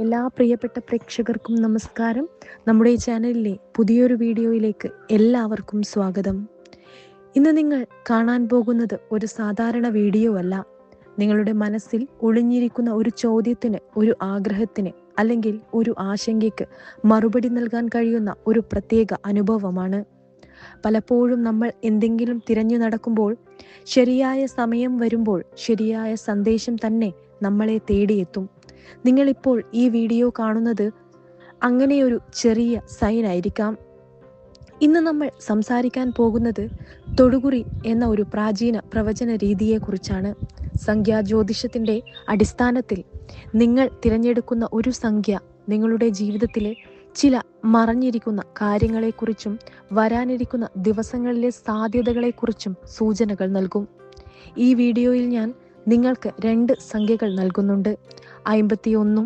എല്ലാ പ്രിയപ്പെട്ട പ്രേക്ഷകർക്കും നമസ്കാരം. നമ്മുടെ ഈ ചാനലിലെ പുതിയൊരു വീഡിയോയിലേക്ക് എല്ലാവർക്കും സ്വാഗതം. ഇന്ന് നിങ്ങൾ കാണാൻ പോകുന്നത് ഒരു സാധാരണ വീഡിയോ അല്ല. നിങ്ങളുടെ മനസ്സിൽ ഒളിഞ്ഞിരിക്കുന്ന ഒരു ചോദ്യത്തിന്, ഒരു ആഗ്രഹത്തിന്, അല്ലെങ്കിൽ ഒരു ആശങ്കയ്ക്ക് മറുപടി നൽകാൻ കഴിയുന്ന ഒരു പ്രത്യേക അനുഭവമാണ്. പലപ്പോഴും നമ്മൾ എന്തെങ്കിലും തിരഞ്ഞു നടക്കുമ്പോൾ, ശരിയായ സമയം വരുമ്പോൾ ശരിയായ സന്ദേശം തന്നെ നമ്മളെ തേടിയെത്തും. നിങ്ങളിപ്പോൾ ഈ വീഡിയോ കാണുന്നത് അങ്ങനെയൊരു ചെറിയ സൈൻ ആയിരിക്കാം. ഇന്ന് നമ്മൾ സംസാരിക്കാൻ പോകുന്നത് തൊടുകുറി എന്ന ഒരു പ്രാചീന പ്രവചന രീതിയെക്കുറിച്ചാണ്. സംഖ്യാജ്യോതിഷത്തിൻ്റെ അടിസ്ഥാനത്തിൽ നിങ്ങൾ തിരഞ്ഞെടുക്കുന്ന ഒരു സംഖ്യ നിങ്ങളുടെ ജീവിതത്തിലെ ചില മറഞ്ഞിരിക്കുന്ന കാര്യങ്ങളെക്കുറിച്ചും വരാനിരിക്കുന്ന ദിവസങ്ങളിലെ സാധ്യതകളെക്കുറിച്ചും സൂചനകൾ നൽകും. ഈ വീഡിയോയിൽ ഞാൻ നിങ്ങൾക്ക് 2 സംഖ്യകൾ നൽകുന്നുണ്ട്, 51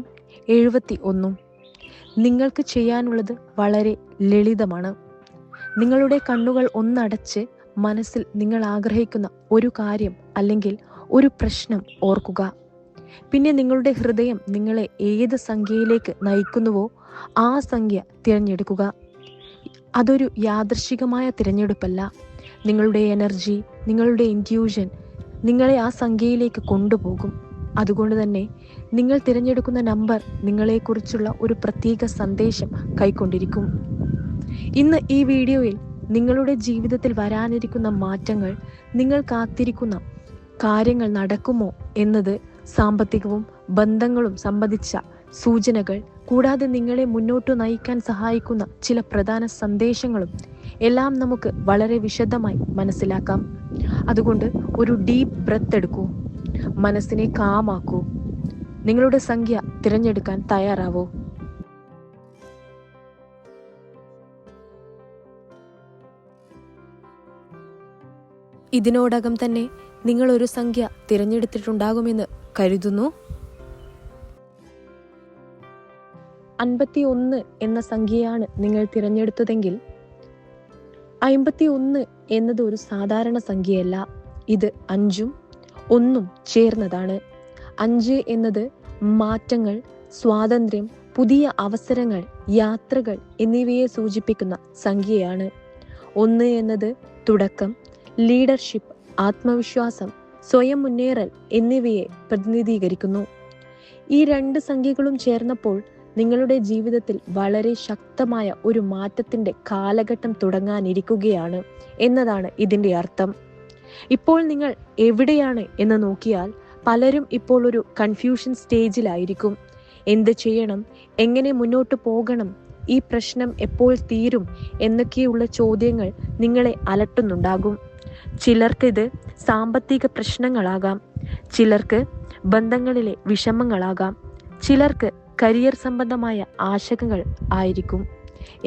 71. നിങ്ങൾക്ക് ചെയ്യാനുള്ളത് വളരെ ലളിതമാണ്. നിങ്ങളുടെ കണ്ണുകൾ ഒന്നടച്ച് മനസ്സിൽ നിങ്ങൾ ആഗ്രഹിക്കുന്ന ഒരു കാര്യം അല്ലെങ്കിൽ ഒരു പ്രശ്നം ഓർക്കുക. പിന്നെ നിങ്ങളുടെ ഹൃദയം നിങ്ങളെ ഏത് സംഖ്യയിലേക്ക് നയിക്കുന്നുവോ ആ സംഖ്യ തിരഞ്ഞെടുക്കുക. അതൊരു യാദൃശ്ചികമായ തിരഞ്ഞെടുപ്പല്ല. നിങ്ങളുടെ എനർജി, നിങ്ങളുടെ ഇൻറ്റ്യൂഷൻ നിങ്ങളെ ആ സംഖ്യയിലേക്ക് കൊണ്ടുപോകും. അതുകൊണ്ട് തന്നെ നിങ്ങൾ തിരഞ്ഞെടുക്കുന്ന നമ്പർ നിങ്ങളെക്കുറിച്ചുള്ള ഒരു പ്രത്യേക സന്ദേശം കൈക്കൊണ്ടിരിക്കും. ഇന്ന് ഈ വീഡിയോയിൽ നിങ്ങളുടെ ജീവിതത്തിൽ വരാനിരിക്കുന്ന മാറ്റങ്ങൾ, നിങ്ങൾ കാത്തിരിക്കുന്ന കാര്യങ്ങൾ നടക്കുമോ എന്നത്, സാമ്പത്തികവും ബന്ധങ്ങളും സംബന്ധിച്ച സൂചനകൾ, കൂടാതെ നിങ്ങളെ മുന്നോട്ട് നയിക്കാൻ സഹായിക്കുന്ന ചില പ്രധാന സന്ദേശങ്ങളും എല്ലാം നമുക്ക് വളരെ വിശദമായി മനസ്സിലാക്കാം. അതുകൊണ്ട് ഒരു ഡീപ്പ് ബ്രെത്ത് എടുക്കൂ, മനസ്സിനെ കാമാക്കൂ, നിങ്ങളുടെ സംഖ്യ തിരഞ്ഞെടുക്കാൻ തയ്യാറാവൂ. ഇതിനോടകം തന്നെ നിങ്ങൾ ഒരു സംഖ്യ തിരഞ്ഞെടുത്തിട്ടുണ്ടാകുമെന്ന് കരുതുന്നു. 51 എന്ന സംഖ്യയാണ് നിങ്ങൾ തിരഞ്ഞെടുത്തതെങ്കിൽ, 51 എന്നത് ഒരു സാധാരണ സംഖ്യയല്ല. ഇത് 5ഉം 1ഉം ചേർന്നതാണ്. 5 എന്നത് മാറ്റങ്ങൾ, സ്വാതന്ത്ര്യം, പുതിയ അവസരങ്ങൾ, യാത്രകൾ എന്നിവയെ സൂചിപ്പിക്കുന്ന സംഖ്യയാണ്. 1 എന്നത് തുടക്കം, ലീഡർഷിപ്പ്, ആത്മവിശ്വാസം, സ്വയം മുന്നേറൽ എന്നിവയെ പ്രതിനിധീകരിക്കുന്നു. ഈ 2 സംഖ്യകളും ചേർന്നപ്പോൾ നിങ്ങളുടെ ജീവിതത്തിൽ വളരെ ശക്തമായ ഒരു മാറ്റത്തിന്റെ കാലഘട്ടം തുടങ്ങാനിരിക്കുകയാണ് എന്നതാണ് ഇതിന്റെ അർത്ഥം. ഇപ്പോൾ നിങ്ങൾ എവിടെയാണ് എന്ന് നോക്കിയാൽ പലരും ഇപ്പോൾ ഒരു കൺഫ്യൂഷൻ സ്റ്റേജിലായിരിക്കും. എന്ത് ചെയ്യണം, എങ്ങനെ മുന്നോട്ട് പോകണം, ഈ പ്രശ്നം എപ്പോൾ തീരും എന്നൊക്കെയുള്ള ചോദ്യങ്ങൾ നിങ്ങളെ അലട്ടുന്നുണ്ടാകും. ചിലർക്ക് ഇത് സാമ്പത്തിക പ്രശ്നങ്ങളാകാം, ചിലർക്ക് ബന്ധങ്ങളിലെ വിഷമങ്ങളാകാം, ചിലർക്ക് കരിയർ സംബന്ധമായ ആശങ്കകൾ ആയിരിക്കും.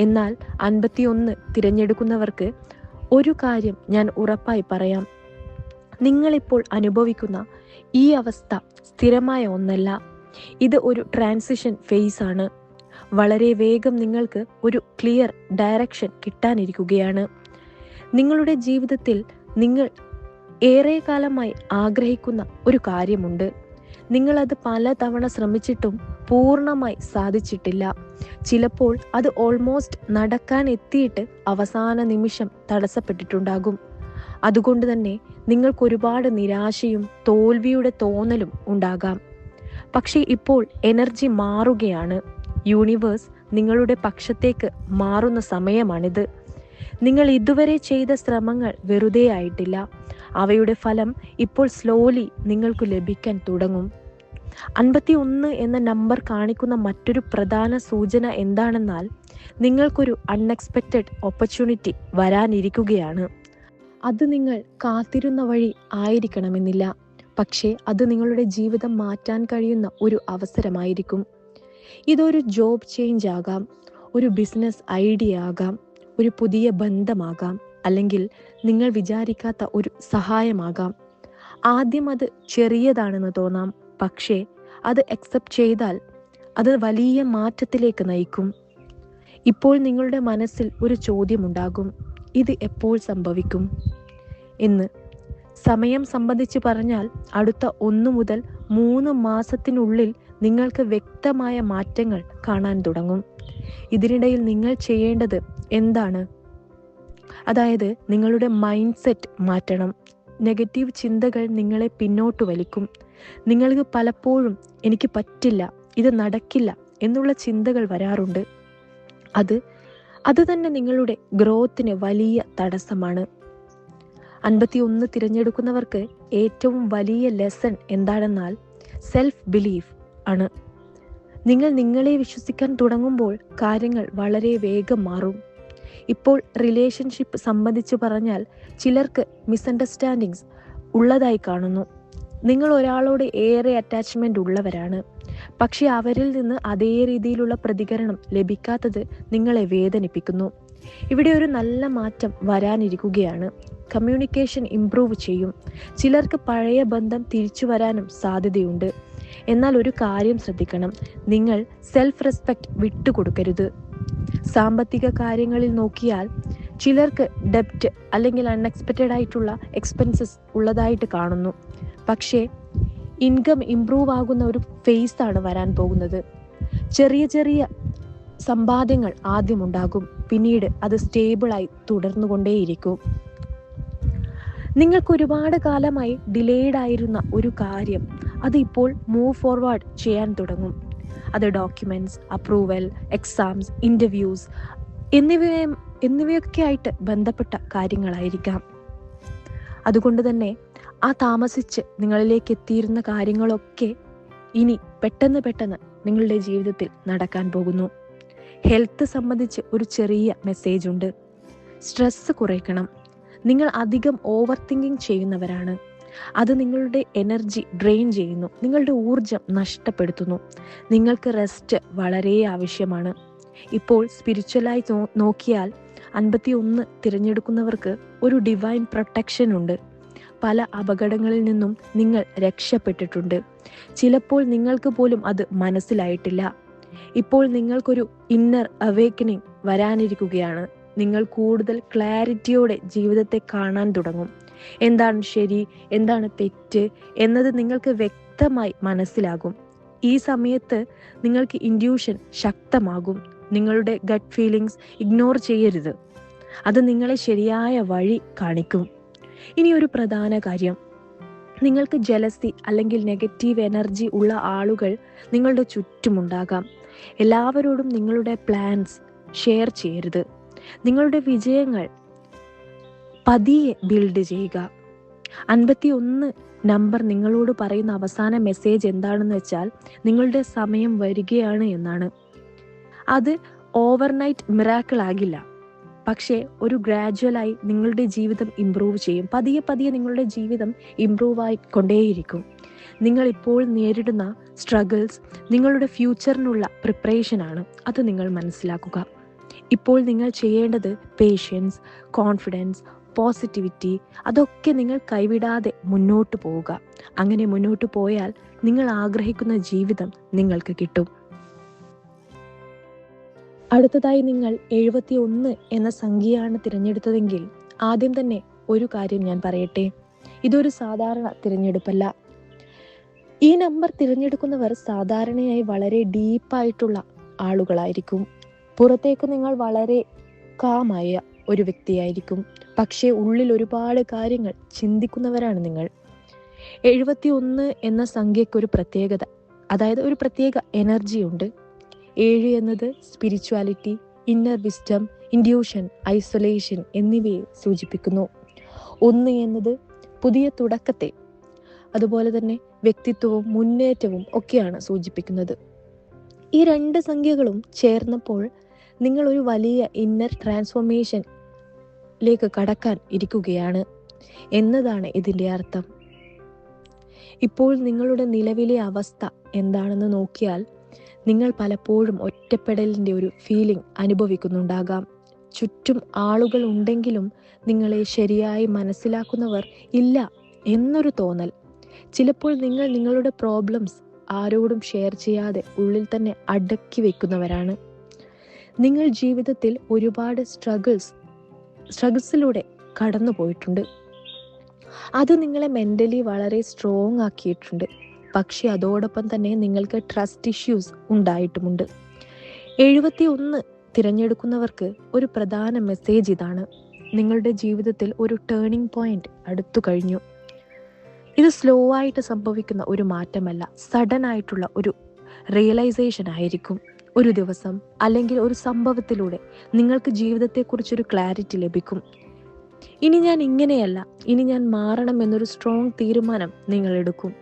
എന്നാൽ 51 തിരഞ്ഞെടുക്കുന്നവർക്ക് ഒരു കാര്യം ഞാൻ ഉറപ്പായി പറയാം: നിങ്ങളിപ്പോൾ അനുഭവിക്കുന്ന ഈ അവസ്ഥ സ്ഥിരമായ ഒന്നല്ല. ഇത് ഒരു ട്രാൻസിഷൻ ഫേസ് ആണ്. വളരെ വേഗം നിങ്ങൾക്ക് ഒരു ക്ലിയർ ഡയറക്ഷൻ കിട്ടാനിരിക്കുകയാണ്. നിങ്ങളുടെ ജീവിതത്തിൽ നിങ്ങൾ ഏറെ കാലമായി ആഗ്രഹിക്കുന്ന ഒരു കാര്യമുണ്ട്. നിങ്ങളത് പലതവണ ശ്രമിച്ചിട്ടും പൂർണ്ണമായി സാധിച്ചിട്ടില്ല. ചിലപ്പോൾ അത് ഓൾമോസ്റ്റ് നടക്കാൻ എത്തിയിട്ട് അവസാന നിമിഷം തടസ്സപ്പെട്ടിട്ടുണ്ടാകും. അതുകൊണ്ട് തന്നെ നിങ്ങൾക്ക് ഒരുപാട് നിരാശയും തോൽവിയുടെ തോന്നലും ഉണ്ടാകാം. പക്ഷേ ഇപ്പോൾ എനർജി മാറുകയാണ്. യൂണിവേഴ്സ് നിങ്ങളുടെ പക്ഷത്തേക്ക് മാറുന്ന സമയമാണിത്. നിങ്ങൾ ഇതുവരെ ചെയ്ത ശ്രമങ്ങൾ വെറുതെ ആയിട്ടില്ല. അവയുടെ ഫലം ഇപ്പോൾ സ്ലോലി നിങ്ങൾക്ക് ലഭിക്കാൻ തുടങ്ങും. 51 എന്ന നമ്പർ കാണിക്കുന്ന മറ്റൊരു പ്രധാന സൂചന എന്താണെന്നാൽ, നിങ്ങൾക്കൊരു അൺഎക്സ്പെക്റ്റഡ് ഓപ്പർച്യൂണിറ്റി വരാനിരിക്കുകയാണ്. അത് നിങ്ങൾ കാത്തിരുന്ന വഴി ആയിരിക്കണമെന്നില്ല, പക്ഷേ അത് നിങ്ങളുടെ ജീവിതം മാറ്റാൻ കഴിയുന്ന ഒരു അവസരമായിരിക്കും. ഇതൊരു ജോബ് ചേഞ്ച് ആകാം, ഒരു ബിസിനസ് ഐഡിയ ആകാം, ഒരു പുതിയ ബന്ധമാകാം, അല്ലെങ്കിൽ നിങ്ങൾ വിചാരിക്കാത്ത ഒരു സഹായമാകാം. ആദ്യം അത് ചെറിയതാണെന്ന് തോന്നാം, പക്ഷേ അത് അക്സെപ്റ്റ് ചെയ്താൽ അത് വലിയ മാറ്റത്തിലേക്ക് നയിക്കും. ഇപ്പോൾ നിങ്ങളുടെ മനസ്സിൽ ഒരു ചോദ്യമുണ്ടാകും: ഇത് എപ്പോൾ സംഭവിക്കും എന്ന്. സമയം സംബന്ധിച്ച് പറഞ്ഞാൽ അടുത്ത 1 മുതൽ 3 മാസത്തിനുള്ളിൽ നിങ്ങൾക്ക് വ്യക്തമായ മാറ്റങ്ങൾ കാണാൻ തുടങ്ങും. ഇതിനിടയിൽ നിങ്ങൾ ചെയ്യേണ്ടത് എന്താണ്? അതായത് നിങ്ങളുടെ മൈൻഡ് സെറ്റ് മാറ്റണം. നെഗറ്റീവ് ചിന്തകൾ നിങ്ങളെ പിന്നോട്ട് വലിക്കും. നിങ്ങൾക്ക് പലപ്പോഴും എനിക്ക് പറ്റില്ല, ഇത് നടക്കില്ല എന്നുള്ള ചിന്തകൾ വരാറുണ്ട്. അത് തന്നെ നിങ്ങളുടെ ഗ്രോത്തിന് വലിയ തടസ്സമാണ്. 51 തിരഞ്ഞെടുക്കുന്നവർക്ക് ഏറ്റവും വലിയ ലെസൺ എന്താണെന്നാൽ സെൽഫ് ബിലീഫ് ആണ്. നിങ്ങൾ നിങ്ങളെ വിശ്വസിക്കാൻ തുടങ്ങുമ്പോൾ കാര്യങ്ങൾ വളരെ വേഗം മാറും. ഇപ്പോൾ റിലേഷൻഷിപ്പ് സംബന്ധിച്ച് പറഞ്ഞാൽ ചിലർക്ക് മിസ്അണ്ടർസ്റ്റാൻഡിങ്സ് ഉള്ളതായി കാണുന്നു. നിങ്ങൾ ഒരാളോട് ഏറെ അറ്റാച്ച്മെൻ്റ് ഉള്ളവരാണ്. പക്ഷെ അവരിൽ നിന്ന് അതേ രീതിയിലുള്ള പ്രതികരണം ലഭിക്കാത്തത് നിങ്ങളെ വേദനിപ്പിക്കുന്നു. ഇവിടെ ഒരു നല്ല മാറ്റം വരാനിരിക്കുകയാണ്. കമ്മ്യൂണിക്കേഷൻ ഇംപ്രൂവ് ചെയ്യും. ചിലർക്ക് പഴയ ബന്ധം തിരിച്ചു വരാനും സാധ്യതയുണ്ട്. എന്നാൽ ഒരു കാര്യം ശ്രദ്ധിക്കണം, നിങ്ങൾ സെൽഫ് റെസ്പെക്റ്റ് വിട്ടുകൊടുക്കരുത്. സാമ്പത്തിക കാര്യങ്ങളിൽ നോക്കിയാൽ ചിലർക്ക് ഡെപ്റ്റ് അല്ലെങ്കിൽ അൺഎക്സ്പെക്റ്റഡ് ആയിട്ടുള്ള എക്സ്പെൻസസ് ഉള്ളതായിട്ട് കാണുന്നു. പക്ഷേ ഇൻകം ഇംപ്രൂവ് ആകുന്ന ഒരു ഫേസാണ് വരാൻ പോകുന്നത്. ചെറിയ ചെറിയ സമ്പാദ്യങ്ങൾ ആദ്യം ഉണ്ടാകും, പിന്നീട് അത് സ്റ്റേബിളായി തുടർന്നുകൊണ്ടേയിരിക്കും. നിങ്ങൾക്ക് ഒരുപാട് കാലമായി ഡിലേഡ് ആയിരുന്ന ഒരു കാര്യം അത് ഇപ്പോൾ മൂവ് ഫോർവേഡ് ചെയ്യാൻ തുടങ്ങും. അത് ഡോക്യുമെന്റ്സ്, അപ്രൂവൽ, എക്സാംസ്, ഇന്റർവ്യൂസ് എന്നിവയൊക്കെ ആയിട്ട് ബന്ധപ്പെട്ട കാര്യങ്ങളായിരിക്കാം. അതുകൊണ്ട് തന്നെ ആ താമസിച്ച് നിങ്ങളിലേക്ക് എത്തിയിരുന്ന കാര്യങ്ങളൊക്കെ ഇനി പെട്ടെന്ന് നിങ്ങളുടെ ജീവിതത്തിൽ നടക്കാൻ പോകുന്നു. ഹെൽത്ത് സംബന്ധിച്ച് ഒരു ചെറിയ മെസ്സേജ് ഉണ്ട്. സ്ട്രെസ് കുറയ്ക്കണം. നിങ്ങൾ അധികം ഓവർ തിങ്കിങ് ചെയ്യുന്നവരാണ്. അത് നിങ്ങളുടെ എനർജി ഡ്രെയിൻ ചെയ്യുന്നു, നിങ്ങളുടെ ഊർജം നഷ്ടപ്പെടുത്തുന്നു. നിങ്ങൾക്ക് റെസ്റ്റ് വളരെ ആവശ്യമാണ്. ഇപ്പോൾ സ്പിരിച്വലായി നോക്കിയാൽ 51 തിരഞ്ഞെടുക്കുന്നവർക്ക് ഒരു ഡിവൈൻ പ്രൊട്ടക്ഷൻ ഉണ്ട്. പല അപകടങ്ങളിൽ നിന്നും നിങ്ങൾ രക്ഷപ്പെട്ടിട്ടുണ്ട്. ചിലപ്പോൾ നിങ്ങൾക്ക് പോലും അത് മനസ്സിലായിട്ടില്ല. ഇപ്പോൾ നിങ്ങൾക്കൊരു ഇന്നർ അവേക്കനിങ് വരാനിരിക്കുകയാണ്. നിങ്ങൾ കൂടുതൽ ക്ലാരിറ്റിയോടെ ജീവിതത്തെ കാണാൻ തുടങ്ങും. എന്താണ് ശരി, എന്താണ് തെറ്റ് എന്നത് നിങ്ങൾക്ക് വ്യക്തമായി മനസ്സിലാകും. ഈ സമയത്ത് നിങ്ങൾക്ക് ഇൻഡ്യൂഷൻ ശക്തമാകും. നിങ്ങളുടെ ഗട്ട് ഫീലിങ്സ് ഇഗ്നോർ ചെയ്യരുത്. അത് നിങ്ങളെ ശരിയായ വഴി കാണിക്കും. ഇനി ഒരു പ്രധാന കാര്യം, നിങ്ങൾക്ക് ജലസി അല്ലെങ്കിൽ നെഗറ്റീവ് എനർജി ഉള്ള ആളുകൾ നിങ്ങളുടെ ചുറ്റുമുണ്ടാകാം. എല്ലാവരോടും നിങ്ങളുടെ പ്ലാൻസ് ഷെയർ ചെയ്യരുത്. നിങ്ങളുടെ വിജയങ്ങൾ പതിയെ ബിൽഡ് ചെയ്യുക. 51 നമ്പർ നിങ്ങളോട് പറയുന്ന അവസാന മെസ്സേജ് എന്താണെന്ന് വെച്ചാൽ നിങ്ങളുടെ സമയം വരികയാണ് എന്നാണ്. അത് ഓവർനൈറ്റ് മിറാക്കിൾ ആകില്ല, പക്ഷേ ഒരു ഗ്രാജുവലായി നിങ്ങളുടെ ജീവിതം ഇംപ്രൂവ് ചെയ്യും. പതിയെ നിങ്ങളുടെ ജീവിതം ഇംപ്രൂവ് ആയിക്കൊണ്ടേയിരിക്കും. നിങ്ങൾ ഇപ്പോൾ നേരിടുന്ന സ്ട്രഗിൾസ് നിങ്ങളുടെ ഫ്യൂച്ചറിനുള്ള പ്രിപ്പറേഷനാണ്. അത് നിങ്ങൾ മനസ്സിലാക്കുക. ഇപ്പോൾ നിങ്ങൾ ചെയ്യേണ്ടത് പേഷ്യൻസ്, കോൺഫിഡൻസ്, പോസിറ്റിവിറ്റി അതൊക്കെ നിങ്ങൾ കൈവിടാതെ മുന്നോട്ട് പോവുക. അങ്ങനെ മുന്നോട്ട് പോയാൽ നിങ്ങൾ ആഗ്രഹിക്കുന്ന ജീവിതം നിങ്ങൾക്ക് കിട്ടും. അടുത്തതായി നിങ്ങൾ 71 എന്ന സംഖ്യയാണ് തിരഞ്ഞെടുത്തതെങ്കിൽ ആദ്യം തന്നെ ഒരു കാര്യം ഞാൻ പറയട്ടെ, ഇതൊരു സാധാരണ തിരഞ്ഞെടുപ്പല്ല. ഈ നമ്പർ തിരഞ്ഞെടുക്കുന്നവർ സാധാരണയായി വളരെ ഡീപ്പായിട്ടുള്ള ആളുകളായിരിക്കും. പുറത്തേക്ക് നിങ്ങൾ വളരെ കാമായ ഒരു വ്യക്തിയായിരിക്കും, പക്ഷേ ഉള്ളിൽ ഒരുപാട് കാര്യങ്ങൾ ചിന്തിക്കുന്നവരാണ് നിങ്ങൾ. 71 എന്ന സംഖ്യക്കൊരു പ്രത്യേകത, അതായത് ഒരു പ്രത്യേക എനർജി ഉണ്ട്. 7 എന്നത് spirituality, inner wisdom, intuition, isolation എന്നിവയെ സൂചിപ്പിക്കുന്നു. 1 എന്നത് പുതിയ തുടക്കത്തെ, അതുപോലെ തന്നെ വ്യക്തിത്വവും മുന്നേറ്റവും ഒക്കെയാണ് സൂചിപ്പിക്കുന്നത്. ഈ 2 സംഖ്യകളും ചേർന്നപ്പോൾ നിങ്ങൾ ഒരു വലിയ ഇന്നർ ട്രാൻസ്ഫോർമേഷനിലേക്ക് കടക്കാൻ ഇരിക്കുകയാണ് എന്നതാണ് ഇതിൻ്റെ അർത്ഥം. ഇപ്പോൾ നിങ്ങളുടെ നിലവിലെ അവസ്ഥ എന്താണെന്ന് നോക്കിയാൽ നിങ്ങൾ പലപ്പോഴും ഒറ്റപ്പെടലിൻ്റെ ഒരു ഫീലിംഗ് അനുഭവിക്കുന്നുണ്ടാകാം. ചുറ്റും ആളുകൾ ഉണ്ടെങ്കിലും നിങ്ങളെ ശരിയായി മനസ്സിലാക്കുന്നവർ ഇല്ല എന്നൊരു തോന്നൽ. ചിലപ്പോൾ നിങ്ങൾ നിങ്ങളുടെ പ്രോബ്ലംസ് ആരോടും ഷെയർ ചെയ്യാതെ ഉള്ളിൽ തന്നെ അടക്കി വെക്കുന്നവരാണ്. നിങ്ങൾ ജീവിതത്തിൽ ഒരുപാട് സ്ട്രഗിൾസിലൂടെ കടന്നു പോയിട്ടുണ്ട്. അത് നിങ്ങളെ മെൻ്റലി വളരെ സ്ട്രോങ് ആക്കിയിട്ടുണ്ട്. പക്ഷെ അതോടൊപ്പം തന്നെ നിങ്ങൾക്ക് ട്രസ്റ്റ് ഇഷ്യൂസ് ഉണ്ടായിട്ടുമുണ്ട്. 71 തിരഞ്ഞെടുക്കുന്നവർക്ക് ഒരു പ്രധാന മെസ്സേജ് ഇതാണ്: നിങ്ങളുടെ ജീവിതത്തിൽ ഒരു ടേണിംഗ് പോയിന്റ് അടുത്തു കഴിഞ്ഞു. ഇത് സ്ലോ ആയിട്ട് സംഭവിക്കുന്ന ഒരു മാറ്റമല്ല, സഡൻ ആയിട്ടുള്ള ഒരു റിയലൈസേഷൻ ആയിരിക്കും. ഒരു ദിവസം അല്ലെങ്കിൽ ഒരു സംഭവത്തിലൂടെ നിങ്ങൾക്ക് ജീവിതത്തെക്കുറിച്ചൊരു ക്ലാരിറ്റി ലഭിക്കും. ഇനി ഞാൻ ഇങ്ങനെയല്ല, ഇനി ഞാൻ മാറണം എന്നൊരു സ്ട്രോങ് തീരുമാനം നിങ്ങൾ എടുക്കും.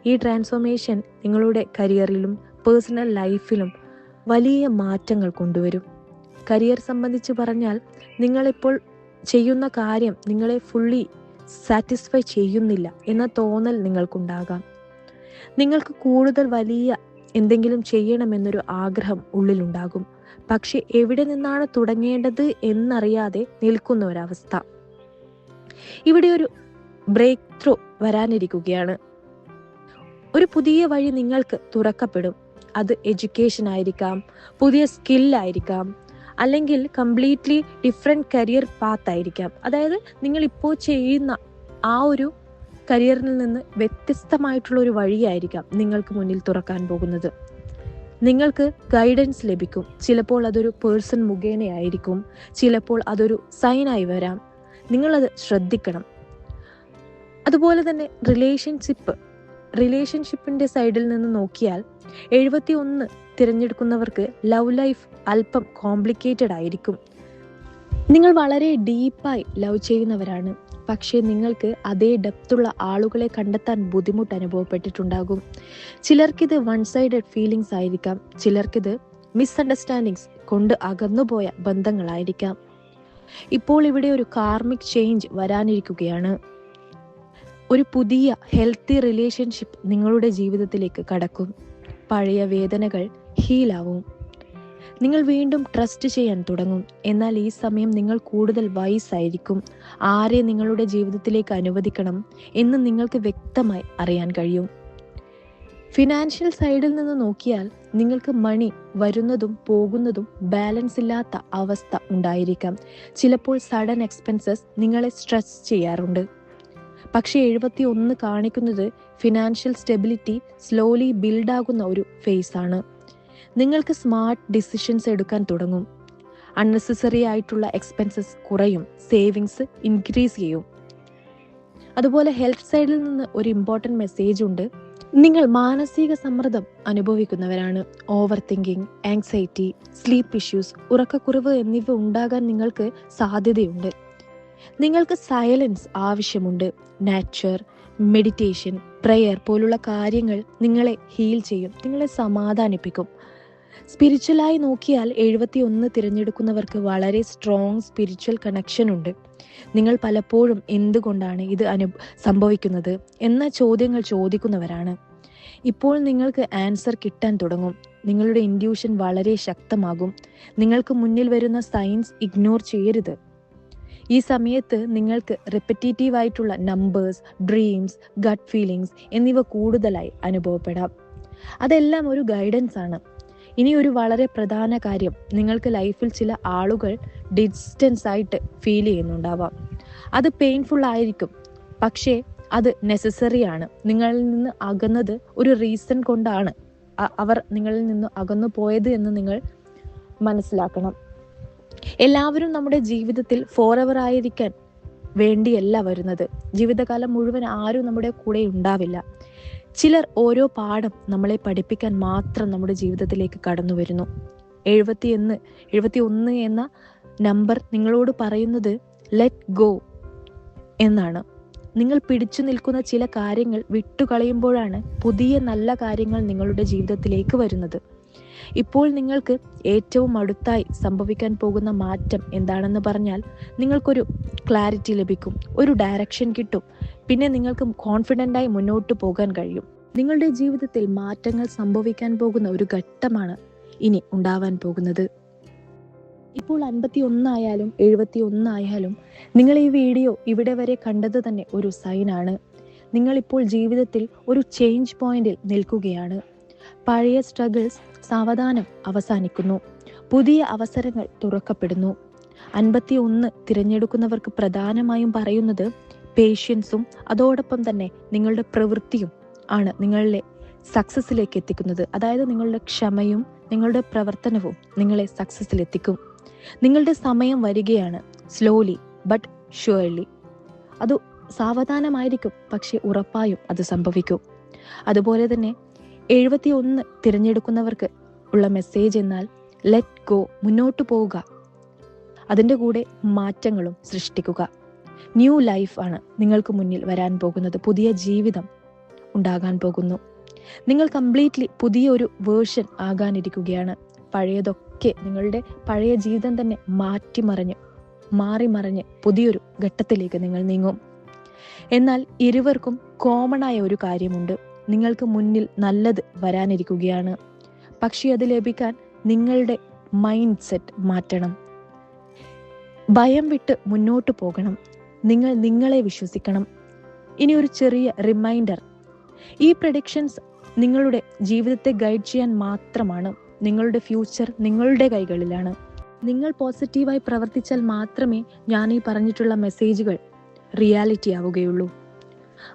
ഈ ട്രാൻസ്ഫോർമേഷൻ നിങ്ങളുടെ കരിയറിലും പേഴ്സണൽ ലൈഫിലും വലിയ മാറ്റങ്ങൾ കൊണ്ടുവരും. കരിയർ സംബന്ധിച്ച് പറഞ്ഞാൽ, നിങ്ങളിപ്പോൾ ചെയ്യുന്ന കാര്യം നിങ്ങളെ ഫുള്ളി സാറ്റിസ്ഫൈ ചെയ്യുന്നില്ല എന്ന തോന്നൽ നിങ്ങൾക്കുണ്ടാകാം. നിങ്ങൾക്ക് കൂടുതൽ വലിയ എന്തെങ്കിലും ചെയ്യണമെന്നൊരു ആഗ്രഹം ഉള്ളിലുണ്ടാകും. പക്ഷെ എവിടെ നിന്നാണ് തുടങ്ങേണ്ടത് എന്നറിയാതെ നിൽക്കുന്ന ഒരവസ്ഥ. ഇവിടെ ഒരു ബ്രേക്ക് ത്രൂ വരാനിരിക്കുകയാണ്. ഒരു പുതിയ വഴി നിങ്ങൾക്ക് തുറക്കപ്പെടും. അത് എഡ്യൂക്കേഷൻ ആയിരിക്കാം, പുതിയ സ്കില്ലായിരിക്കാം, അല്ലെങ്കിൽ കംപ്ലീറ്റ്ലി ഡിഫറെൻറ്റ് കരിയർ പാത്ത് ആയിരിക്കാം. അതായത് നിങ്ങൾ ഇപ്പോൾ ചെയ്യുന്ന ആ ഒരു കരിയറിൽ നിന്ന് വ്യത്യസ്തമായിട്ടുള്ള ഒരു വഴിയായിരിക്കാം നിങ്ങൾക്ക് മുന്നിൽ തുറക്കാൻ പോകുന്നത്. നിങ്ങൾക്ക് ഗൈഡൻസ് ലഭിക്കും. ചിലപ്പോൾ അതൊരു പേഴ്സൺ മുഖേനയായിരിക്കും, ചിലപ്പോൾ അതൊരു സൈനായി വരാം. നിങ്ങളത് ശ്രദ്ധിക്കണം. അതുപോലെ തന്നെ റിലേഷൻഷിപ്പിൻ്റെ സൈഡിൽ നിന്ന് നോക്കിയാൽ 71 തിരഞ്ഞെടുക്കുന്നവർക്ക് ലവ് ലൈഫ് അല്പം കോംപ്ലിക്കേറ്റഡ് ആയിരിക്കും. നിങ്ങൾ വളരെ ഡീപ്പായി ലവ് ചെയ്യുന്നവരാണ്, പക്ഷേ നിങ്ങൾക്ക് അതേ ഡെപ്തുള്ള ആളുകളെ കണ്ടെത്താൻ ബുദ്ധിമുട്ട് അനുഭവപ്പെട്ടിട്ടുണ്ടാകും. ചിലർക്കിത് വൺ സൈഡഡ് ഫീലിങ്സ് ആയിരിക്കാം, ചിലർക്കിത് മിസ്അണ്ടർസ്റ്റാൻഡിങ്സ് കൊണ്ട് അകന്നുപോയ ബന്ധങ്ങളായിരിക്കാം. ഇപ്പോൾ ഇവിടെ ഒരു കാർമിക് ചേഞ്ച് വരാനിരിക്കുകയാണ്. ഒരു പുതിയ ഹെൽത്തി റിലേഷൻഷിപ്പ് നിങ്ങളുടെ ജീവിതത്തിലേക്ക് കടക്കും. പഴയ വേദനകൾ ഹീലാവും. നിങ്ങൾ വീണ്ടും ട്രസ്റ്റ് ചെയ്യാൻ തുടങ്ങും. എന്നാൽ ഈ സമയം നിങ്ങൾ കൂടുതൽ വൈസ് ആയിരിക്കും. ആരെ നിങ്ങളുടെ ജീവിതത്തിലേക്ക് അനുവദിക്കണം എന്ന് നിങ്ങൾക്ക് വ്യക്തമായി അറിയാൻ കഴിയും. ഫിനാൻഷ്യൽ സൈഡിൽ നിന്ന് നോക്കിയാൽ നിങ്ങൾക്ക് മണി വരുന്നതും പോകുന്നതും ബാലൻസ് ഇല്ലാത്ത അവസ്ഥ ഉണ്ടായിരിക്കാം. ചിലപ്പോൾ സഡൻ എക്സ്പെൻസസ് നിങ്ങളെ സ്ട്രെസ് ചെയ്യാറുണ്ട്. പക്ഷേ 71 കാണിക്കുന്നത് ഫിനാൻഷ്യൽ സ്റ്റെബിലിറ്റി സ്ലോലി ബിൽഡാകുന്ന ഒരു ഫേസ് ആണ്. നിങ്ങൾക്ക് സ്മാർട്ട് ഡിസിഷൻസ് എടുക്കാൻ തുടങ്ങും. അൺനെസസറി ആയിട്ടുള്ള എക്സ്പെൻസസ് കുറയും, സേവിങ്സ് ഇൻക്രീസ് ചെയ്യും. അതുപോലെ ഹെൽത്ത് സൈഡിൽ നിന്ന് ഒരു ഇമ്പോർട്ടൻറ്റ് മെസ്സേജ് ഉണ്ട്. നിങ്ങൾ മാനസിക സമ്മർദ്ദം അനുഭവിക്കുന്നവരാണ്. Over thinking, anxiety, sleep issues, ഉറക്കക്കുറവ് എന്നിവ ഉണ്ടാകാൻ നിങ്ങൾക്ക് സാധ്യതയുണ്ട്. നിങ്ങൾക്ക് സൈലൻസ് ആവശ്യമുണ്ട്. നാച്ചർ, മെഡിറ്റേഷൻ, പ്രെയർ പോലുള്ള കാര്യങ്ങൾ നിങ്ങളെ ഹീൽ ചെയ്യും, നിങ്ങളെ സമാധാനിപ്പിക്കും. സ്പിരിച്വലായി നോക്കിയാൽ 71 തിരഞ്ഞെടുക്കുന്നവർക്ക് വളരെ സ്ട്രോങ് സ്പിരിച്വൽ കണക്ഷൻ ഉണ്ട്. നിങ്ങൾ പലപ്പോഴും എന്തുകൊണ്ടാണ് ഇത് സംഭവിക്കുന്നത് എന്ന ചോദ്യങ്ങൾ ചോദിക്കുന്നവരാണ്. ഇപ്പോൾ നിങ്ങൾക്ക് ആൻസർ കിട്ടാൻ തുടങ്ങും. നിങ്ങളുടെ ഇൻഡ്യൂഷൻ വളരെ ശക്തമാകും. നിങ്ങൾക്ക് മുന്നിൽ വരുന്ന സൈൻസ് ഇഗ്നോർ ചെയ്യരുത്. ഈ സമയത്ത് നിങ്ങൾക്ക് റെപ്പറ്റേറ്റീവ് ആയിട്ടുള്ള നമ്പേഴ്സ്, ഡ്രീംസ്, ഗട്ട് ഫീലിങ്സ് എന്നിവ കൂടുതലായി അനുഭവപ്പെടാം. അതെല്ലാം ഒരു ഗൈഡൻസ് ആണ്. ഇനി ഒരു വളരെ പ്രധാന കാര്യം, നിങ്ങൾക്ക് ലൈഫിൽ ചില ആളുകൾ ഡിസ്റ്റൻസ് ആയിട്ട് ഫീൽ ചെയ്യുന്നുണ്ടാവാം. അത് പെയിൻഫുൾ ആയിരിക്കും, പക്ഷേ അത് നെസസറി ആണ്. നിങ്ങളിൽ നിന്ന് അകന്നത് ഒരു റീസൺ കൊണ്ടാണ് അവർ നിങ്ങളിൽ നിന്ന് അകന്നു പോയത് എന്ന് നിങ്ങൾ മനസ്സിലാക്കണം. എല്ലാവരും നമ്മുടെ ജീവിതത്തിൽ ഫോറെവർ ആയിരിക്കാൻ വേണ്ടിയല്ല വരുന്നത്. ജീവിതകാലം മുഴുവൻ ആരും നമ്മുടെ കൂടെ ഉണ്ടാവില്ല. ചിലർ ഓരോ പാഠം നമ്മളെ പഠിപ്പിക്കാൻ മാത്രം നമ്മുടെ ജീവിതത്തിലേക്ക് കടന്നു വരുന്നു. 71 എന്ന നമ്പർ നിങ്ങളോട് പറയുന്നത് ലെറ്റ് ഗോ എന്നാണ്. നിങ്ങൾ പിടിച്ചു നിൽക്കുന്ന ചില കാര്യങ്ങൾ വിട്ടുകളയുമ്പോഴാണ് പുതിയ നല്ല കാര്യങ്ങൾ നിങ്ങളുടെ ജീവിതത്തിലേക്ക് വരുന്നത്. ഇപ്പോൾ നിങ്ങൾക്ക് ഏറ്റവും അടുത്തായി സംഭവിക്കാൻ പോകുന്ന മാറ്റം എന്താണെന്ന് പറഞ്ഞാൽ, നിങ്ങൾക്കൊരു ക്ലാരിറ്റി ലഭിക്കും, ഒരു ഡയറക്ഷൻ കിട്ടും. പിന്നെ നിങ്ങൾക്ക് കോൺഫിഡൻ്റായി മുന്നോട്ട് പോകാൻ കഴിയും. നിങ്ങളുടെ ജീവിതത്തിൽ മാറ്റങ്ങൾ സംഭവിക്കാൻ പോകുന്ന ഒരു ഘട്ടമാണ് ഇനി ഉണ്ടാവാൻ പോകുന്നത്. ഇപ്പോൾ 51 ആയാലും 71 ആയാലും നിങ്ങൾ ഈ വീഡിയോ ഇവിടെ വരെ കണ്ടത് തന്നെ ഒരു സൈനാണ്. നിങ്ങളിപ്പോൾ ജീവിതത്തിൽ ഒരു ചേഞ്ച് പോയിന്റിൽ നിൽക്കുകയാണ്. പഴയ സ്ട്രഗിൾസ് സാവധാനം അവസാനിക്കുന്നു. പുതിയ അവസരങ്ങൾ തുറക്കപ്പെടുന്നു. 51 തിരഞ്ഞെടുക്കുന്നവർക്ക് പ്രധാനമായും പറയുന്നത് പേഷ്യൻസും അതോടൊപ്പം തന്നെ നിങ്ങളുടെ പ്രവൃത്തിയും ആണ് നിങ്ങളെ സക്സസ്സിലേക്ക് എത്തിക്കുന്നത്. അതായത് നിങ്ങളുടെ ക്ഷമയും നിങ്ങളുടെ പ്രവർത്തനവും നിങ്ങളെ സക്സസ്സിലെത്തിക്കും. നിങ്ങളുടെ സമയം വരികയാണ്. Slowly but surely. അത് സാവധാനമായിരിക്കും, പക്ഷെ ഉറപ്പായും അത് സംഭവിക്കും. അതുപോലെ തന്നെ 71 തിരഞ്ഞെടുക്കുന്നവർക്ക് ഉള്ള മെസ്സേജ് എന്നാൽ ലെറ്റ് ഗോ, മുന്നോട്ട് പോവുക, അതിൻ്റെ കൂടെ മാറ്റങ്ങളും സൃഷ്ടിക്കുക. ന്യൂ ലൈഫ് ആണ് നിങ്ങൾക്ക് മുന്നിൽ വരാൻ പോകുന്നത്. പുതിയ ജീവിതം ഉണ്ടാകാൻ പോകുന്നു. നിങ്ങൾ കംപ്ലീറ്റ്ലി പുതിയൊരു വേർഷൻ ആകാനിരിക്കുകയാണ്. പഴയതൊക്കെ, നിങ്ങളുടെ പഴയ ജീവിതം തന്നെ മാറി മറിഞ്ഞ് പുതിയൊരു ഘട്ടത്തിലേക്ക് നിങ്ങൾ നീങ്ങും. എന്നാൽ ഇരുവർക്കും കോമൺ ആയ ഒരു കാര്യമുണ്ട്. നിങ്ങൾക്ക് മുന്നിൽ നല്ലത് വരാനിരിക്കുകയാണ്. പക്ഷേ അത് ലഭിക്കാൻ നിങ്ങളുടെ മൈൻഡ് സെറ്റ് മാറ്റണം. ഭയം വിട്ട് മുന്നോട്ട് പോകണം. നിങ്ങൾ നിങ്ങളെ വിശ്വസിക്കണം. ഇനി ഒരു ചെറിയ റിമൈൻഡർ, ഈ പ്രഡിക്ഷൻസ് നിങ്ങളുടെ ജീവിതത്തെ ഗൈഡ് ചെയ്യാൻ മാത്രമാണ്. നിങ്ങളുടെ ഫ്യൂച്ചർ നിങ്ങളുടെ കൈകളിലാണ്. നിങ്ങൾ പോസിറ്റീവായി പ്രവർത്തിച്ചാൽ മാത്രമേ ഞാൻ ഈ പറഞ്ഞിട്ടുള്ള മെസ്സേജുകൾ റിയാലിറ്റി ആവുകയുള്ളൂ.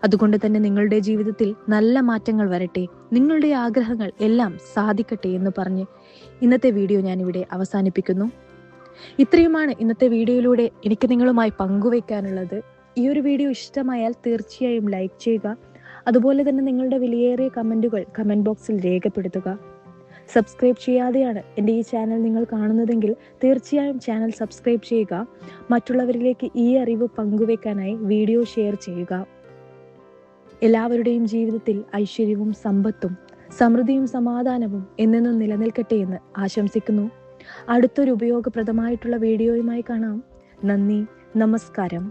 അതുകൊണ്ട് തന്നെ നിങ്ങളുടെ ജീവിതത്തിൽ നല്ല മാറ്റങ്ങൾ വരട്ടെ, നിങ്ങളുടെ ആഗ്രഹങ്ങൾ എല്ലാം സാധിക്കട്ടെ എന്ന് പറഞ്ഞ് ഇന്നത്തെ വീഡിയോ ഞാനിവിടെ അവസാനിപ്പിക്കുന്നു. ഇത്രയുമാണ് ഇന്നത്തെ വീഡിയോയിലൂടെ എനിക്ക് നിങ്ങളുമായി പങ്കുവയ്ക്കാനുള്ളത്. ഈ ഒരു വീഡിയോ ഇഷ്ടമായാൽ തീർച്ചയായും ലൈക്ക് ചെയ്യുക. അതുപോലെ തന്നെ നിങ്ങളുടെ വിലയേറിയ കമൻറ്റുകൾ കമൻറ്റ് ബോക്സിൽ രേഖപ്പെടുത്തുക. സബ്സ്ക്രൈബ് ചെയ്യാതെയാണ് എൻ്റെ ഈ ചാനൽ നിങ്ങൾ കാണുന്നതെങ്കിൽ തീർച്ചയായും ചാനൽ സബ്സ്ക്രൈബ് ചെയ്യുക. മറ്റുള്ളവരിലേക്ക് ഈ അറിവ് പങ്കുവെക്കാനായി വീഡിയോ ഷെയർ ചെയ്യുക. എല്ലാവരുടെയും ജീവിതത്തിൽ ഐശ്വര്യവും സമ്പത്തും സമൃദ്ധിയും സമാധാനവും എന്നെന്നും നിലനിൽക്കട്ടെ എന്ന് ആശംസിക്കുന്നു. അടുത്തൊരു ഉപയോഗപ്രദമായിട്ടുള്ള വീഡിയോയുമായി കാണാം. നന്ദി, നമസ്കാരം.